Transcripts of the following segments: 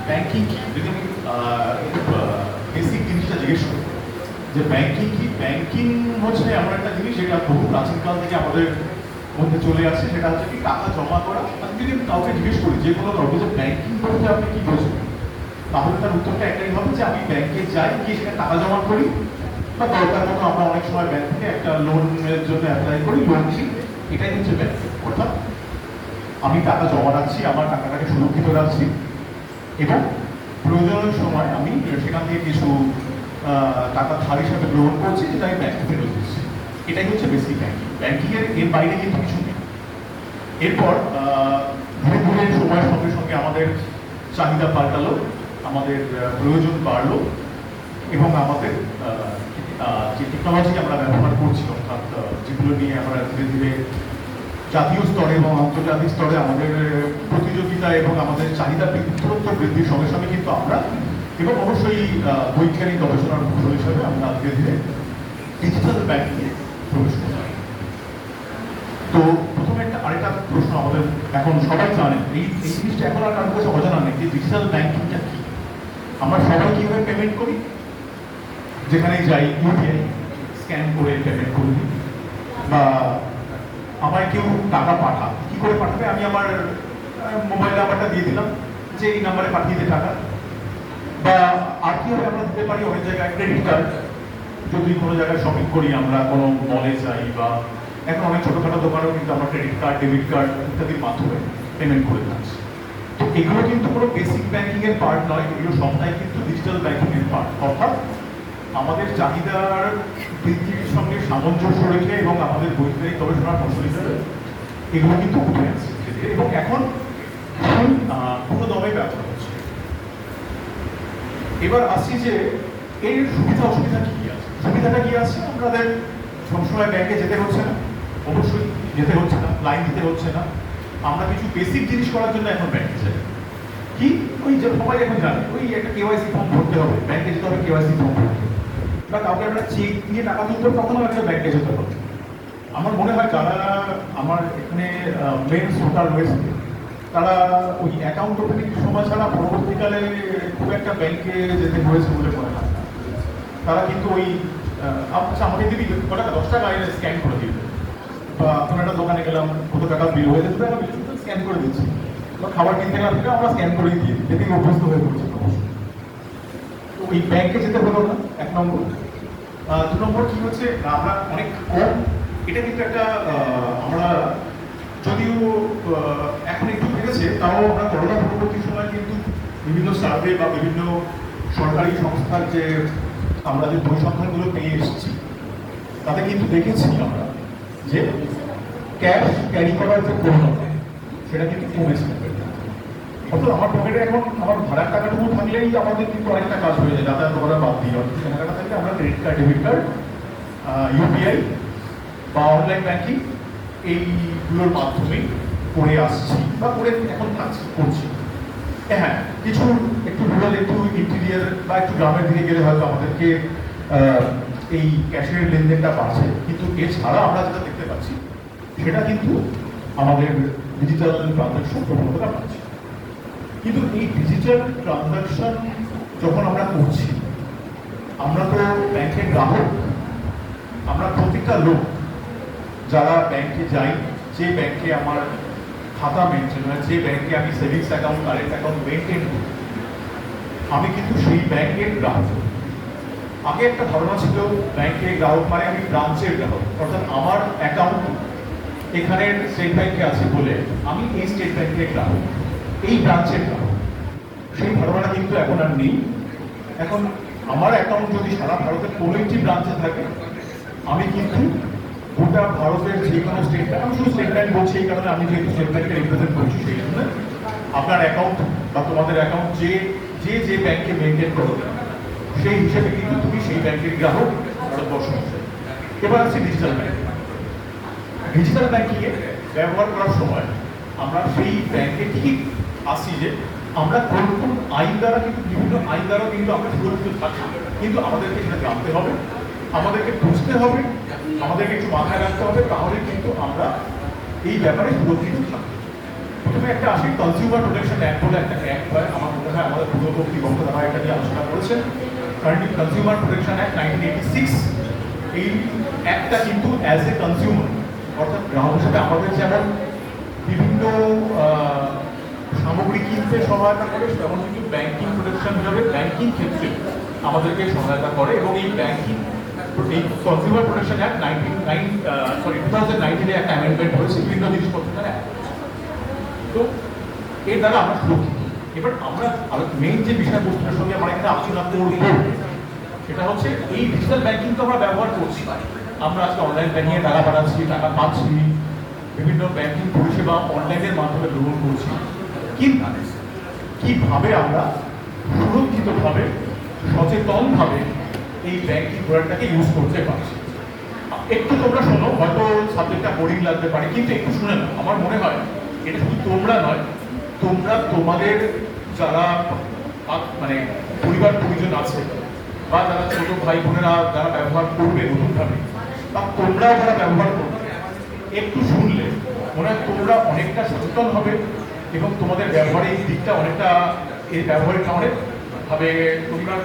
Banking কি, যদি আমি বেসিক জিনিসটা জিজ্ঞেস করি যে ব্যাংকিং কি, ব্যাংকিং হচ্ছে এমন একটা জিনিস যেটা বহু প্রাচীনকাল থেকে আমাদের মধ্যে চলে আসছে। সেটা হচ্ছে কি টাকা জমা করা। আমি যদি কাউকে জিজ্ঞেস করি যে কোনো ধরো যে ব্যাংকিং বলতে আপনি কি বোঝেন, তাহলে তার উত্তরটা একটাই হবে যে আমি ব্যাংকে যাই, গিয়ে সেখানে টাকা জমা করি, বা দরকার মতো আমরা অনেক সময় ব্যাংক থেকে একটা লোনের জন্য অ্যাপ্লাই করি, লোন নিই। এটাই হচ্ছে ব্যাংকিং। অর্থাৎ আমি টাকা জমা রাখছি, আমার টাকাটাকে সুরক্ষিত রাখছি, এবং প্রয়োজনের সময় আমি সেখান থেকে কিছু টাকা ধার হিসাবে গ্রহণ করছি, যেটা আমি ব্যাংকে ফেরত দিচ্ছি। এটাই হচ্ছে বেসিক ব্যাংকিং। ব্যাংকিংয়ের বাইরে কিন্তু কিছু নেই। এরপর ধীরে ধীরে সময়ের সঙ্গে সঙ্গে আমাদের চাহিদা পাল্টালো, আমাদের প্রয়োজন বাড়লো, এবং আমাদের যে টেকনোলজি আমরা ব্যবহার করছি, অর্থাৎ যেগুলো নিয়ে আমরা ধীরে ধীরে জাতীয় স্তরে এবং আন্তর্জাতিক স্তরে আমাদের প্রতিযোগিতা এবং আমাদের চাহিদা তুরন্ত বৃদ্ধির সঙ্গে সঙ্গে কিন্তু আমরা, এবং অবশ্যই বৈজ্ঞানিক গবেষণার ফসল হিসাবে আমরা ধীরে ধীরে ডিজিটাল ব্যাংকিংয়ে প্রবেশ করলাম। তো প্রথমে আরেকটা প্রশ্ন আমাদের, এখন সবাই জানেন এই জিনিসটা, এখন আর কারণ কাছে অজানা নেই যে ডিজিটাল ব্যাংকিংটা কি। আমরা সবাই কীভাবে পেমেন্ট করি, যেখানেই যাই ইউপিআই স্ক্যান করে পেমেন্ট করে দিই, বা আমায় কেউ টাকা পাঠা, কি করে পাঠাবে, আমি আমার মোবাইল নাম্বারটা দিয়ে দিলাম যে এই নাম্বারে পাঠিয়ে দিই টাকা। বা আর কীভাবে আমরা দিতে পারি, অনেক জায়গায় ক্রেডিট কার্ড, যদি কোনো জায়গায় শপিং করি, আমরা কোনো মলে যাই, বা এখন অনেক ছোটোখাটো দোকানেও কিন্তু আমরা ক্রেডিট কার্ড, ডেবিট কার্ড ইত্যাদির মাধ্যমে পেমেন্ট করে থাকছি। তো এগুলো কিন্তু কোনো বেসিক ব্যাংকিংয়ের পার্ট নয়, এগুলো সবটাই কিন্তু ডিজিটাল ব্যাংকিংয়ের পার্ট। অর্থাৎ আমাদের চাহিদার বৃদ্ধির সঙ্গে সামঞ্জস্য রেখে এবং আমাদের বৈজ্ঞানিক গবেষণার ফসল হিসেবে এগুলো কিন্তু উঠে আসছে, এবং এখন পুরো দমে ব্যবহার হচ্ছে। এবার আসছি যে এর সুবিধা অসুবিধা কি আছে। সুবিধাটা কি আছে, আমাদের সবসময় ব্যাংকে যেতে হচ্ছে না, অবশ্যই যেতে হচ্ছে না, লাইন দিতে হচ্ছে না। আমরা কিছু বেসিক জিনিস করার জন্য এখন ব্যাংকে যাই, কি ওই যে সবাই এখন জানে ওই একটা কেওয়াইসি ফর্ম ভরতে হবে, ব্যাংকে যেতে হবে কেওয়াইসি ফর্ম ভরতে, বা কাউকে একটা চেক দিয়ে টাকা তুলতে হবে, তখনও একটা ব্যাংকে যেতে হবে। আমার মনে হয় যারা আমার এখানে মেন শ্রোতা রয়েছে, তারা ওই অ্যাকাউন্ট ওপেনিং সময় ছাড়া পরবর্তীকালে খুব একটা ব্যাংকে যেতে হয়েছে বলে মনে হয়। তারা কিন্তু ওই আচ্ছা আমাকে দিবি কত টাকা, 10 টাকা স্ক্যান করে দিবে, বা কোনো একটা দোকানে গেলাম কত টাকা বিল হয়ে যেতে আমি স্ক্যান করে দিচ্ছি, বা খাবার কিনতে গেলাম থেকে আমরা স্ক্যান করে দিয়ে দিই, এতে অভ্যস্ত হয়ে পড়ছে। তো ওই ব্যাংকে যেতে হলো না, এক নম্বর। 2 নম্বর কি হচ্ছে, আমরা অনেক কম, এটা কিন্তু একটা আমরা যদিও এখন একটু বেড়েছে, তাও আমরা করোনা পরবর্তী সময় কিন্তু বিভিন্ন সার্ভে বা বিভিন্ন সরকারি সংস্থার যে আমরা যে পরিসংখ্যানগুলো পেয়ে এসেছি, তাতে কিন্তু দেখেছি আমরা যে ক্যাশ ক্যারি করার যে প্রবণতা, সেটা কিন্তু কমেছে। অর্থাৎ আমার পকেটে এখন আমার ভাড়ার টাকাটুকু থাকলেই আমাদের কিন্তু অনেকটা কাজ হয়ে যায়, যাতায়াত করা বাদ দিয়ে। অর্থাৎ কেনাকাটা থাকলে আমরা credit card, debit card, UPI বা অনলাইন ব্যাংকিং এইগুলোর মাধ্যমেই করে আসছি, বা করে এখন করছি। হ্যাঁ, কিছু একটু রুরাল, একটু ইন্টেরিয়ার বা একটু গ্রামের দিকে গেলে হয়তো আমাদেরকে এই ক্যাশের লেনদেনটা বাড়ছে, কিন্তু এছাড়া আমরা যেটা দেখতে পাচ্ছি সেটা কিন্তু আমাদের ডিজিটাল ট্রানজাকশন প্রবণতাটা বাড়ছে। কিন্তু এই ডিজিটাল ট্রানজাকশন যখন আমরা করছি, আমরা তো ব্যাংকের গ্রাহক, আমরা প্রত্যেকটা লোক যারা ব্যাংকে যাই, যে ব্যাংকে আমার খাতা মেনটেন হয়, যে ব্যাংকে আমি savings account, current account maintain করি, আমি কিন্তু সেই ব্যাংকের গ্রাহক। আগে একটা ধারণা ছিল ব্যাংকের গ্রাহক মানে আমি ব্রাঞ্চের গ্রাহক, অর্থাৎ আমার অ্যাকাউন্ট এখানের স্টেট ব্যাংকে আছে বলে আমি এই স্টেট ব্যাংকের গ্রাহক, এই ব্রাঞ্চের গ্রাহক। সেই ধারণাটা কিন্তু এখন আর নেই। এখন আমার অ্যাকাউন্ট যদি সারা ভারতের কোনো একটি ব্রাঞ্চে থাকে, আমি কিন্তু গোটা ভারতের যে কোনো স্টেট ব্যাংক, আমি শুধু স্টেট ব্যাংক বলছি এই কারণে, আমি যেহেতু স্টেট ব্যাংকে রিপ্রেজেন্ট করছি, সেই জন্য আপনার অ্যাকাউন্ট বা তোমাদের অ্যাকাউন্ট যে যে যে ব্যাংকে মেনটেন করো, সেই হিসেবে কিন্তু তুমি সেই ব্যাংকের গ্রাহক ভারতবর্ষ হিসেবে। এবার আছে ডিজিটাল ব্যাংকিং। ডিজিটাল ব্যাংকিংয়ে ব্যবহার করার সময় আমরা সেই ব্যাংকে ঠিক আসি যে আমরা কোন কোন আইন দ্বারা, কিন্তু বিভিন্ন আইন দ্বারা কিন্তু আমরা সুরক্ষিত থাকি, কিন্তু আমাদেরকে সেটা জানতে হবে, আমাদেরকে বুঝতে হবে, আমাদেরকে একটু মাথায় রাখতে হবে, তাহলে কিন্তু আমরা এই ব্যাপারে সুরক্ষিত থাকবো। প্রথমে একটা আসি, কনজিউমার প্রোটেকশন অ্যাক্ট বলে একটা অ্যাক্ট হয়, আমার মনে হয় আমাদের পূর্ববর্তী বক্তা তারা এটা নিয়ে আলোচনা করেছেন। কনজিউমার প্রোটেকশন অ্যাক্ট 1986, এই অ্যাক্টটা কিন্তু অ্যাজ এ কনজিউমার অর্থাৎ গ্রাহক হিসেবে আমাদের যেমন বিভিন্ন সামগ্রী কিনতে সহায়তা করে, তেমন কিন্তু ব্যাংকিং প্রোটেকশন হিসাবে ব্যাংকিং ক্ষেত্রে আমাদেরকে সহায়তা করে। এবং এই ব্যাংকিং এই কনজিউমার প্রোটেকশন অ্যাক্ট 2019 একটা অ্যামেন্ডমেন্ট হয়েছে বিভিন্ন জিনিসপত্র দ্বারা। তো এর দ্বারা আমরা সুরক্ষিত। এবার আমরা মেইন যে বিষয়বস্তুর সঙ্গে আমরা এখানে আলোচনা করব সেটা হচ্ছে এই ডিজিটাল ব্যাংকিং তো আমরা ব্যবহার করছি। আমরা আজকে অনলাইন ব্যাংকিংয়ে টাকা পাঠাচ্ছি, টাকা পাচ্ছি, বিভিন্ন ব্যাংকিং পরিষেবা অনলাইনের মাধ্যমে গ্রহণ করছি। কিন্তু কিভাবে আমরা সুরক্ষিতভাবে সচেতনভাবে এই ব্যাংকিং প্রোডাক্টটাকে ইউজ করতে পারছি? একটু তোমরা শোনো, হয়তো সাবজেক্টটা বোরিং লাগতে পারে, কিন্তু একটু শুনে নাও। আমার মনে হয় এটা শুধু তোমরা নয়, তোমরা তোমাদের যারা মানে পরিবার পরিজন আছে বা যারা ছোট ভাই বোনেরা যারা ব্যবহার করবে নতুনভাবে, বা তোমরা যারা ব্যবহার করবে, একটু শুনলে মনে হয় তোমরা অনেকটা সচেতন হবে এবং তোমাদের ব্যবহারের দিকটা অনেকটা, এই ব্যবহারিকটা অনেকভাবে তোমরা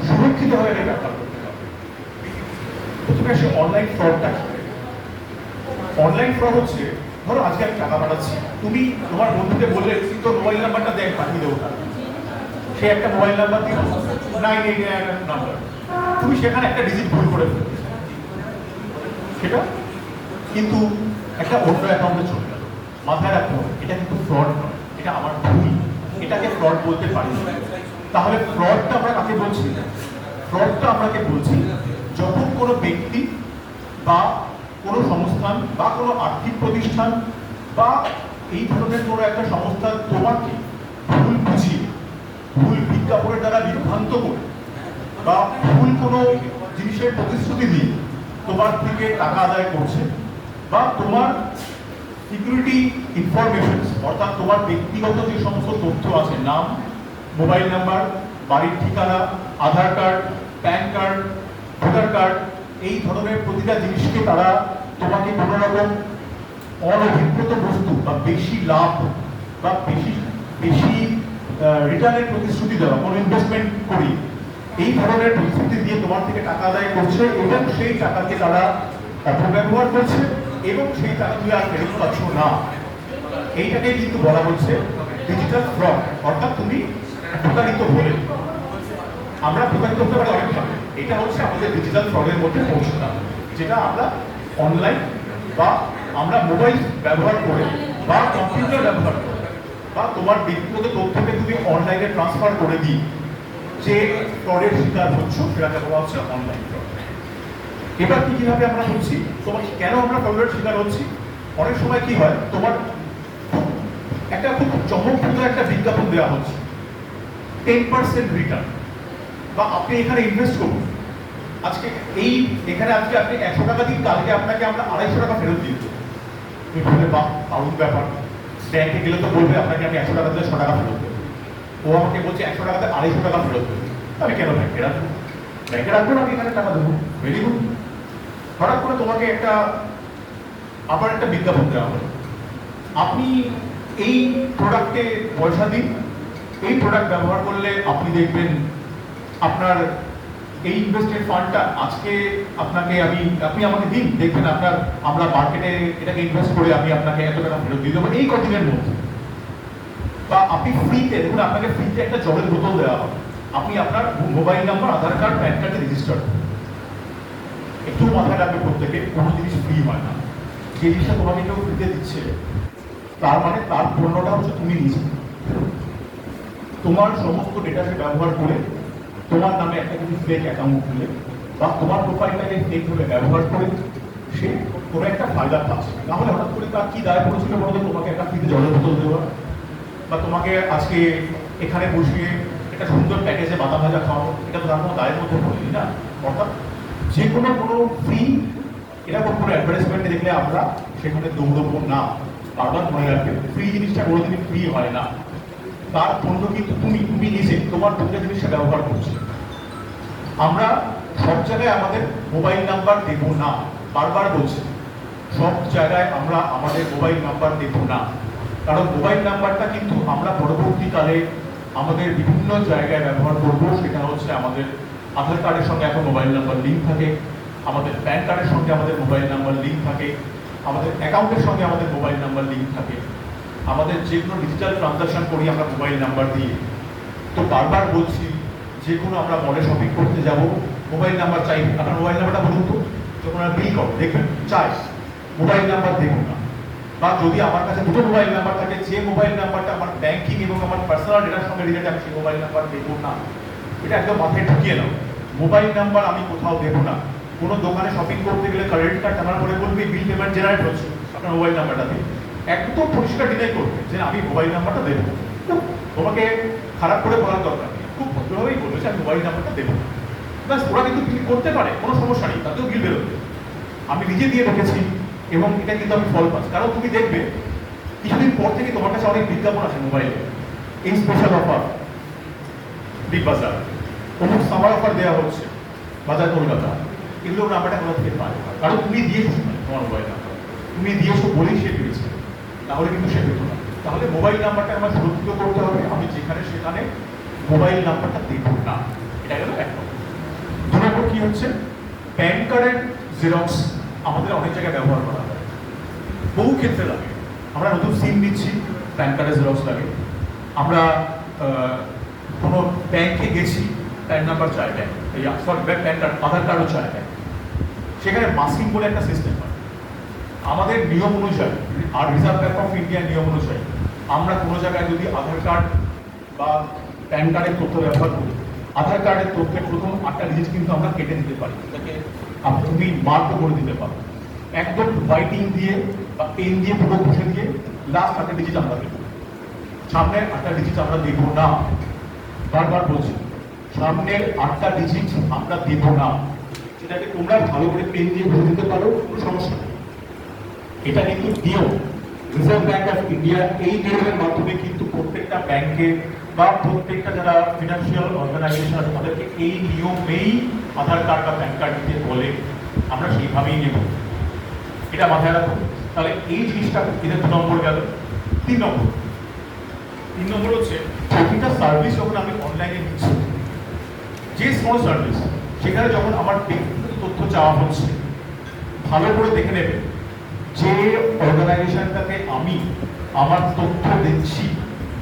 সুরক্ষিতভাবে ব্যবহার করতে পারবে। প্রথমে আসে অনলাইন ফ্রডটা কি। অনলাইন ফ্রড হচ্ছে, ধরো আজকে আমি টাকা পাঠাচ্ছি, তুমি তোমার বন্ধুকে বললে তোর মোবাইল নাম্বারটা দেখ, পাঠিয়ে দেবো টাকা। সে একটা মোবাইল নাম্বার দিল, 988 নাম্বার, তুমি সেখানে একটা ডিজিট ভুল করে ফেলবে, সেটা কিন্তু একটা অন্য অ্যাকাউন্টে চলে গেল। মাথায় রাখতে হবে এটা কিন্তু ফ্রড নয়, এটা আমার ভুল, এটাকে ফ্রড বলতে পারি। তাহলে ফ্রডটা আমরা কাকে বলছি? ফ্রডটা আমরাকে বলছি যখন কোনো ব্যক্তি বা কোনো সংস্থান বা কোনো আর্থিক প্রতিষ্ঠান বা এই ধরনের কোনো একটা সংস্থা তোমাকে ভুল বুঝিয়ে, ভুল বিজ্ঞাপনের দ্বারা বিভ্রান্ত করে বা ভুল কোনো জিনিসের প্রতিশ্রুতি দিয়ে তোমার থেকে টাকা আদায় করছে, বা তোমার সিকিউরিটি ইনফরমেশন অর্থাৎ তোমার ব্যক্তিগত যে সমস্ত তথ্য আছে, নাম, মোবাইল নাম্বার, বাড়ির ঠিকানা, Aadhaar card, PAN card, voter card, এই ধরনের প্রতিটা জিনিসকে তারা তোমাকে কোনো রকম অনভিপ্রেত বস্তু বা বেশি লাভ বা বেশি রিটার্নের প্রতিশ্রুতি দেওয়া, কোনো ইনভেস্টমেন্ট করি, এই ধরনের প্রতিশ্রুতি দিয়ে তোমার থেকে টাকা আদায় করছে এবং সেই টাকাকে তারা অপব্যবহার করছে এবং সেই টাকা তুমি আর ফেরত পাচ্ছ না। এইটাকে কিন্তু বলা হচ্ছে ডিজিটাল ফ্রড, অর্থাৎ তুমি প্রতারিত হলে। আমরা প্রতারিত হতে পারি অনেকভাবে, এটা হচ্ছে আমাদের ডিজিটাল ফ্রডের মধ্যে পৌঁছানো, যেটা আমরা অনলাইন বা আমরা মোবাইল ব্যবহার করে বা কম্পিউটার ব্যবহার করে বা তোমার ব্যক্তিগত তথ্যকে তুমি অনলাইনে ট্রান্সফার করে দিই যে ফ্রডের শিকার হচ্ছ, সেটাকে বলা হচ্ছে অনলাইন ফ্রড। এবার কিভাবে আমরা হচ্ছি, তোমার কেন আমরা ফ্রডের শিকার হচ্ছি? অনেক সময় কি হয়, তোমার একটা খুব চমকপ্রদ একটা বিজ্ঞাপন দেওয়া হচ্ছে 10% রিটার্ন, বা আপনি এখানে ইনভেস্ট করুন, আজকে এখানে আজকে আপনি 100 টাকা দিন, কালকে আপনাকে আমরা 250 টাকা ফেরত দিয়ে দেবো। তুমি বলবে বাহ, দারুণ ব্যাপার। ব্যাংকে গেলে তো বলবে আপনাকে আমি 100 টাকা দিলে 100 টাকা ফেরত দেবো। ও আমাকে বলছে 100 টাকাতে 250 টাকা ফেরত দেবো, আমি কেন ব্যাংকে রাখবো? ব্যাংকে রাখবো না, আমি এখানে টাকা দেবো, ভেরি গুড। হঠাৎ করে তোমাকে আবার একটা বিজ্ঞাপন দেওয়া হলো, আপনি এই প্রোডাক্টে পয়সা দিন, এই প্রোডাক্ট ব্যবহার করলে আপনি দেখবেন আপনার এই ইনভেস্টেড ফান্ডটা আজকে আপনি আমাকে দিন, দেখবেন আমরা মার্কেটে এটাকে ইনভেস্ট করে আমি আপনাকে এত টাকা ফেরত দিয়ে দেবো এই কদিনের মধ্যে। বা আপনি ফ্রিতে, দেখুন আপনাকে ফ্রিতে একটা জলের বোতল দেওয়া হবে, আপনি আপনার মোবাইল নাম্বার, আধার কার্ড, প্যান কার্ডে রেজিস্টার করুন। একটু মাথায় রাখবে প্রত্যেকে, কোনো জিনিস ফ্রি হয় না। যে জিনিসটা তোমাকে কেউ ফ্রিতে দিচ্ছে তার মানে তার পণ্যটা হচ্ছে তুমি নিজে। তোমার সমস্ত ডেটাকে ব্যবহার করে তোমার নামে একটা কিছু ফেক অ্যাকাউন্ট খুলে বা তোমার প্রোফাইলটাকে ফেক ভাবে ব্যবহার করে সে কোনো একটা ফায়দা পাচ্ছে। তাহলে হঠাৎ করে তার কি দায় পড়েছিল বলতো, তোমাকে একটা ফ্রিতে জলের বোতল দেওয়া, বা তোমাকে আজকে এখানে বসিয়ে একটা সুন্দর প্যাকেজে বাদাম ভাজা খাওয়ানো, এটা তো তার কোনো দায়ের মধ্যে পড়েনি না। অর্থাৎ যে কোনো ফ্রি এরকম কোনো অ্যাডভার্টাইজমেন্টে দেখলে আমরা সেখানে দৌড়বো না। বারবার মনে রাখবে, ফ্রি জিনিসটা কোনোদিনই ফ্রি হয় না। তার পণ্য কিন্তু তুমি নিজে তোমার প্রতিটা জিনিসটা ব্যবহার করছো। আমরা সব জায়গায় আমাদের মোবাইল নাম্বার দেব না, বারবার বলছি, সব জায়গায় আমরা আমাদের মোবাইল নাম্বার দেব না। কারণ মোবাইল নাম্বারটা কিন্তু আমরা পরবর্তীকালে আমাদের বিভিন্ন জায়গায় ব্যবহার করব, সেটা হচ্ছে আমাদের আধার কার্ডের সঙ্গে এখন মোবাইল নাম্বার লিঙ্ক থাকে, আমাদের প্যান কার্ডের সঙ্গে আমাদের মোবাইল নাম্বার লিঙ্ক থাকে, আমাদের অ্যাকাউন্টের সঙ্গে আমাদের মোবাইল নাম্বার লিঙ্ক থাকে, আমাদের যে কোনো ডিজিটাল ট্রানজাকশন করি আমরা মোবাইল নাম্বার দিয়ে। তো বারবার বলছি, যে কোনো আমরা মলে শপিং করতে যাব, মোবাইল নাম্বার চাই। আপনার মোবাইল নাম্বারটা বলুন তো, যখন আমরা বিল করো দেখবেন চাই মোবাইল নাম্বার দেখুন না। বা যদি আমার কাছে দুটো মোবাইল নাম্বার থাকে, যে মোবাইল নাম্বারটা আমার ব্যাংকিং এবং আমার পার্সোনাল ডেটার সঙ্গে রিলেটেড, আমি সেই মোবাইল নাম্বার দেবো না। এটা একদম মাথায় ঢুকিয়ে নাও, মোবাইল নাম্বার আমি কোথাও দেবো না। কোনো দোকানে শপিং করতে গেলে ক্রেডিট কার্ড টানার পরে বলবে বিল পেমেন্ট জেনারেট হচ্ছে, আপনার মোবাইল নাম্বারটা দিয়ে একদম পরিষ্কার ডিনাই করবে যে আমি মোবাইল নাম্বারটা দেবো। তোমাকে খারাপ করে বলার দরকার নেই, খুব ভদ্রভাবেই বলবে যে আমি মোবাইল নাম্বারটা দেবো। ব্যাস, ওরা কিন্তু বিল করতে পারে, কোনো সমস্যা নেই, তাতেও বিল বেরোবে। আমি নিজে দিয়ে রেখেছি এবং এটা কিন্তু আমি ফল পাচ্ছি। কারণ তুমি দেখবে কিছুদিন পর থেকে তোমার কাছে অনেক বিজ্ঞাপন আছে মোবাইলে, এই স্পেশাল অফার, বিগ বাজার, অমুক সামার অফার দেওয়া হচ্ছে, বাজার কলকাতা, এগুলোর নাম্বারটা কোথা থেকে পায়? কারণ তুমি দিয়েছো তোমার মোবাইল নাম্বার, তুমি দিয়েছো বলেই সে পেয়েছে, তাহলে কিন্তু সে পেত না। তাহলে মোবাইল নাম্বারটা আমার সুরক্ষিত করতে হবে, আমি যেখানে সেখানে মোবাইল নাম্বারটা দেবো না। এটা গেল এক নম্বর। দু নম্বর কি হচ্ছে, প্যান কার্ডের জেরক্স আমাদের অনেক জায়গায় ব্যবহার করা হয়, বহু ক্ষেত্রে লাগে। আমরা নতুন সিম নিচ্ছি, প্যান কার্ডের জেরক্স লাগে। আমরা কোনো ব্যাংকে গেছি, প্যান নাম্বার চায় ব্যাংক, এই সরি প্যান কার্ড, আধার কার্ডও চায় ব্যাংক, সেখানে মাস্কিং বলে একটা সিস্টেম হয়। আমাদের নিয়ম অনুযায়ী আর রিজার্ভ ব্যাংক অফ ইন্ডিয়ার নিয়ম অনুযায়ী আমরা কোনো জায়গায় যদি আধার কার্ড বা প্যান কার্ডের তথ্য ব্যবহার করি, আধার কার্ডের তথ্যের প্রথম 8টা ডিজিট কিন্তু আমরা কেটে দিতে পারি, এটাকে তুমি মার্কও করে দিতে পারো, একদম হোয়াইটিং দিয়ে বা পেন দিয়ে পুরো ঘষে দিয়ে লাস্ট 8টা ডিজিট আমরা দেবো, সামনের 8টা ডিজিট আমরা দেব না। বারবার বলছি, সামনের 8টা ডিজিট আমরা দেব না। সেটাকে তোমরা ভালো করে পেন দিয়ে ঘষে দিতে পারো, কোনো সমস্যা নেই। এটা কিন্তু নিয়ম, রিজার্ভ ব্যাংক অফ ইন্ডিয়া এই নিয়মের মাধ্যমে কিন্তু প্রত্যেকটা ব্যাংকে বা প্রত্যেকটা যারা ফিনান্সিয়াল অর্গানাইজেশন আছে তাদেরকে এই নিয়মেই আধার কার্ড বা প্যান কার্ড দিতে বলে, আমরা সেইভাবেই নেব। এটা মাথায় রাখুন। তাহলে এই জিনিসটা এদের 2 নম্বর গেল। 3 নম্বর হচ্ছে, প্রতিটা সার্ভিস যখন আমি অনলাইনে নিচ্ছি, যে স্মল সার্ভিস, সেখানে যখন আমার ব্যক্তিগত তথ্য চাওয়া হচ্ছে, ভালো করে দেখে নেবে যে অর্গানাইজেশনটাকে আমি আমার তথ্য দিচ্ছি,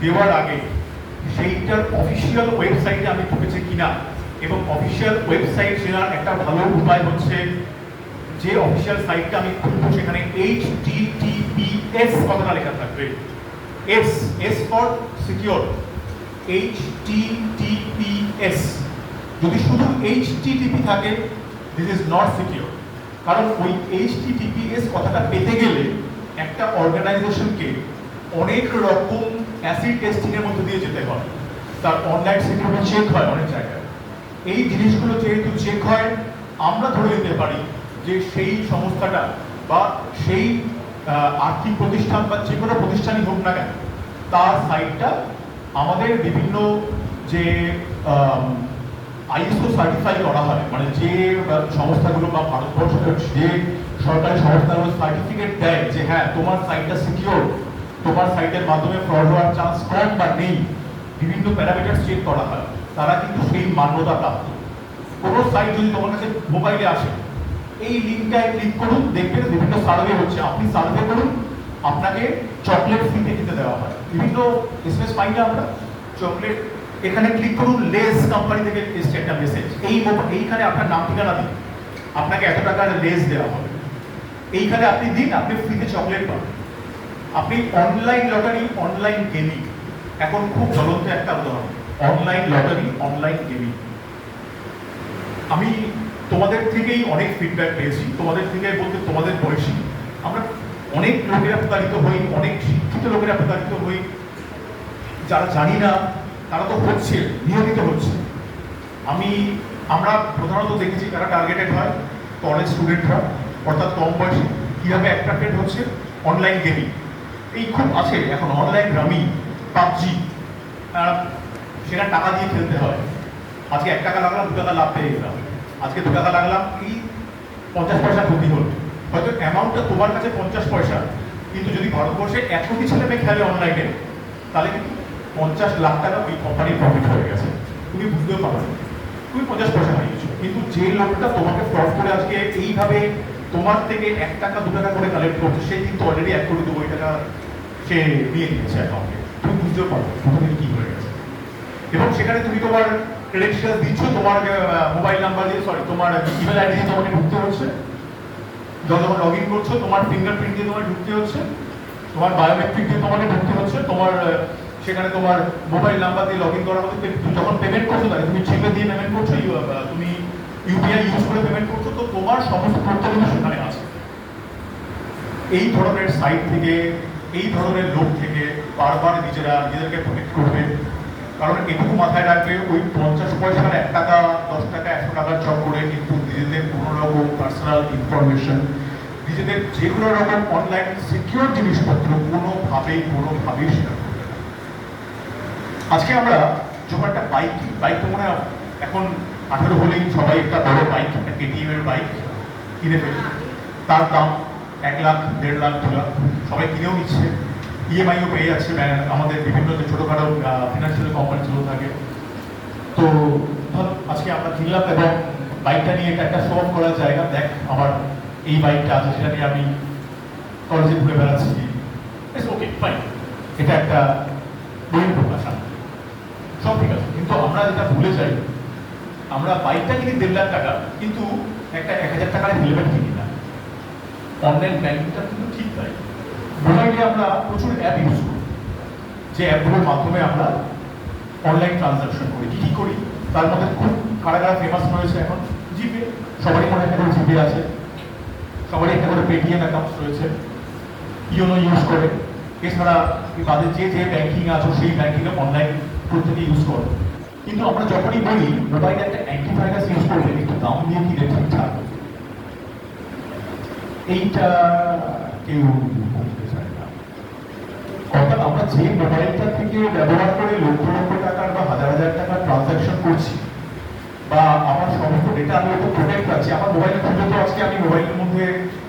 দেওয়ার আগে সেইটার অফিসিয়াল ওয়েবসাইটে আমি ঢুকেছে কিনা। এবং অফিসিয়াল ওয়েবসাইট চেনার একটা ভালো উপায় হচ্ছে, যে অফিসিয়াল সাইটটা আমি খুলবো সেখানে HTTPS কথাটা লেখা থাকবে, এস ফর সিকিউর, HTTPS। যদি শুধু HTTP থাকে, দিস ইজ নট সিকিউর। কারণ ওই HTTPS কথাটা পেতে গেলে একটা অর্গানাইজেশনকে অনেক রকম অ্যাসিড টেস্টিং এর মধ্যে দিয়ে যেতে হয়, তার অনলাইন সিকিউরিটি চেক হয় অনেক জায়গায়। এই জিনিসগুলো যেহেতু চেক হয়, আমরা ধরে নিতে পারি যে সেই সংস্থাটা বা সেই আর্থিক প্রতিষ্ঠান বা যে কোনো প্রতিষ্ঠানই হোক না কেন, তার সাইটটা আমাদের বিভিন্ন যে ISO সার্টিফাই করা হয়, মানে যে সংস্থাগুলো বা ভারতবর্ষের যে সরকারি সংস্থাগুলো সার্টিফিকেট দেয় যে হ্যাঁ তোমার সাইটটা সিকিউর, তোমার সাইটের মাধ্যমে ফ্রড হওয়ার চান্স কম বা নেই, বিভিন্ন প্যারামিটার চেক করা হয়, তারা কিন্তু সেই মান্যতা প্রাপ্ত। কোনো সাইট যদি তোমার কাছে মোবাইলে আসে, এই লিঙ্কটায় ক্লিক করুন, দেখবেন বিভিন্ন সার্ভে হচ্ছে, আপনি সার্ভে করুন, আপনাকে চকলেট ফ্রিতে কিনতে দেওয়া হয়। বিভিন্ন এসএমএস পাই না আমরা, চকলেট, এখানে ক্লিক করুন, লেস কোম্পানি থেকে এসছে একটা মেসেজ, এইখানে আপনার নাম ঠিকানা দিন, আপনাকে এত টাকার লেস দেওয়া হবে, এইখানে আপনি দিন, আপনি ফ্রিতে চকলেট পাবেন। আপনি অনলাইন লটারি, অনলাইন গেমিং, এখন খুব জ্বলন্ত একটা উদাহরণ, অনলাইন লটারি, অনলাইন গেমিং। আমি তোমাদের থেকেই অনেক ফিডব্যাক পেয়েছি, তোমাদের থেকে বলতে তোমাদের বয়সী, আমরা অনেক লোকেরা প্রতারিত হই, অনেক শিক্ষিত লোকেরা প্রতারিত হই, যারা জানি না তারা তো হচ্ছে, নিয়মিত হচ্ছে। আমরা প্রধানত দেখেছি তারা টার্গেটেড হয় কলেজ স্টুডেন্টরা, অর্থাৎ কম বয়সী। কীভাবে অ্যাট্রাক্টেড হচ্ছে? Online gaming. এই খুব আছে এখন অনলাইন রামি, পাবজি, সেটা টাকা দিয়ে খেলতে হয়। আজকে 1 টাকা লাগলাম, 2 টাকা লাভ পেয়ে গেলাম, আজকে 2 টাকা লাগলাম, এই 50 পয়সা ক্ষতি হল। হয়তো অ্যামাউন্টটা তোমার কাছে 50 পয়সা, কিন্তু যদি ভারতবর্ষে 1 কোটি ছেলে মেয়ে খেলে অনলাইনে, তাহলে কিন্তু 50 লাখ টাকা ওই কোম্পানির প্রফিট হয়ে গেছে, তুমি বুঝতেও পারো না। তুমি 50 পয়সা হারিয়েছো, কিন্তু যে লোকটা তোমাকে ফ্রড করে আজকে এইভাবে তোমার থেকে 1 টাকা 2 টাকা করে কালেক্ট করছে, সে কিন্তু অলরেডি 1 কোটি 2 কোটি টাকা সে নিয়ে নিয়েছে অ্যাকাউন্টে। তুমি বুঝতেও পারো তোমাদের কি হয়ে গেছে। এবং সেখানে তুমি তোমার ক্রেডেনশিয়াল দিচ্ছ, তোমার মোবাইল নাম্বার দিয়ে, সরি, তোমার ইমেল আইডি দিয়ে তোমাকে ঢুকতে হচ্ছে, যখন লগ ইন করছো তোমার ফিঙ্গারপ্রিন্ট দিয়ে তোমার ঢুকতে হচ্ছে, তোমার বায়োমেট্রিক দিয়ে তোমাকে ঢুকতে হচ্ছে, তোমার সেখানে তোমার মোবাইল নাম্বার দিয়ে লগ ইন করার মধ্যে যখন পেমেন্ট করছো, তাহলে তুমি চেপে দিয়ে পেমেন্ট করছো, তুমি ইউপিআই ইউজ করে পেমেন্ট করছো, তো তোমার সমস্ত তথ্যগুলো সেখানে আছে। এই ধরনের সাইট থেকে, এই ধরনের লোক থেকে বারবার নিজেদেরকে প্রোটেক্ট করবে। কারণ এটুকু মাথায় রাখবে, ওই 50 পয়সার 1 টাকা 10 টাকা 100 টাকার চক্করে কিন্তু নিজেদের কোনো রকম পার্সোনাল ইনফরমেশন, নিজেদের যে কোনো রকম অনলাইন সিকিউর জিনিসপত্র কোনোভাবেই শেয়ার করবে না। আজকে আমরা যখন একটা বাইক তো মনে হয় এখন 18 হলেই সবাই একটা বড় বাইক, একটা কেটিএম এর বাইক কিনে ফেলি, তার দাম 1 লাখ 1.5 লাখ 2 লাখ, সবাই কিনেও নিচ্ছে, ইএমআইও পেয়ে যাচ্ছে। আমাদের বিভিন্ন যে ছোটোখাটো ফিনান্সিয়াল কোম্পানিগুলো থাকে। তো আজকে আমরা কিনলাম এবং বাইকটা নিয়ে একটা শো অফ করার জায়গা, দেখ আমার এই বাইকটা আছে, সেটা নিয়ে আমি কলেজে ঘুরে বেড়াচ্ছি, ওকে ফাইন, এটা একটা বহিঃপ্রকাশ, সব ঠিক আছে। কিন্তু আমরা যেটা ভুলে যাই, আমরা বাইকটা কিনি 1.5 লাখ টাকা, কিন্তু একটা 1000 টাকার হেলমেট কিনি না। অনলাইন ব্যাংকিংটা কিন্তু ঠিক তাই। মোবাইলে আমরা প্রচুর অ্যাপ ইউজ করি, যে অ্যাপগুলোর মাধ্যমে আমরা অনলাইন ট্রানজাকশন করি। কি করি তার মধ্যে খুব কারা ফেমাস হয়েছে এখন? জিপে, সবারই মনে একটা করে জিপে আছে, সবারই একটা করে পেটিএম অ্যাকাউন্ট রয়েছে, ইওনো ইউজ করে। এছাড়া তাদের যে ব্যাংকিং আছে সেই ব্যাংকিংয়ে অনলাইন প্রত্যেকে ইউজ করে। কিন্তু আমরা যখনই বলি মোবাইলে একটা অ্যান্টিভাইরাস ইউজ করলে একটু দাম দিয়ে কিনে ঠিকঠাক, এইটা কেউ বলতে চায় না। অর্থাৎ আমরা যে মোবাইলটা থেকে ব্যবহার করে লক্ষ লক্ষ টাকার বা হাজার হাজার টাকার ট্রানজাকশন করছি, বা আমার সমস্ত ডেটা আমি ওটা প্রোটেক্ট আছি, আমার মোবাইল খুলে তো আজকে আমি মোবাইলের মধ্যে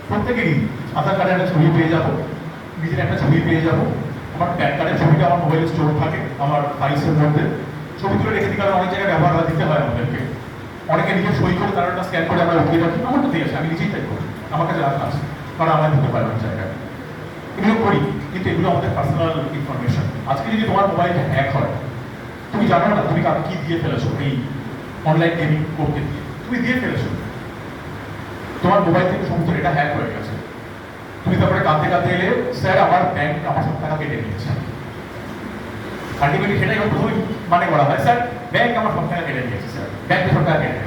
প্রত্যেকেরই আধার কার্ডের একটা ছবি পেয়ে যাবো, নিজের একটা ছবি পেয়ে যাবো, আমার প্যান কার্ডের ছবিটা আমার মোবাইলে স্টোর থাকে আমার ফাইলসের মধ্যে, ছবি তুলে রেখে দিই, কারণ অনেক জায়গায় ব্যবহার দিতে হয় আমাদেরকে। অনেকে নিজে সই করে তারা একটা স্ক্যান করে আমরা উঠিয়ে রাখি, আমার তো ঠিক আছে, আমি নিজেই টাইপ করি, আমার কাছে রাখা আছে, কারণ আমরা দিতে পারি অনেক জায়গায়, এগুলো করি। কিন্তু এগুলো আমাদের পার্সোনাল ইনফরমেশন। আজকে যদি তোমার মোবাইলটা হ্যাক হয়, তুমি জানো না তুমি কাকে কি দিয়ে ফেলেছো, এই অনলাইন গেমিং করতে দিয়ে তুমি দিয়ে ফেলেছো, তোমার মোবাইল থেকে সমস্ত ডেটা হ্যাক হয়ে গেছে। তুমি তারপরে কাঁদতে এলে, স্যার আমার ব্যাংক আমার সব টাকা কেটে নিয়েছে। আলটিমেটলি সেটাই প্রথমে মানে করা হয়, স্যার ব্যাংক আমার সব টাকা কেটে নিয়েছে, স্যার ব্যাংকে সব টাকা কেটে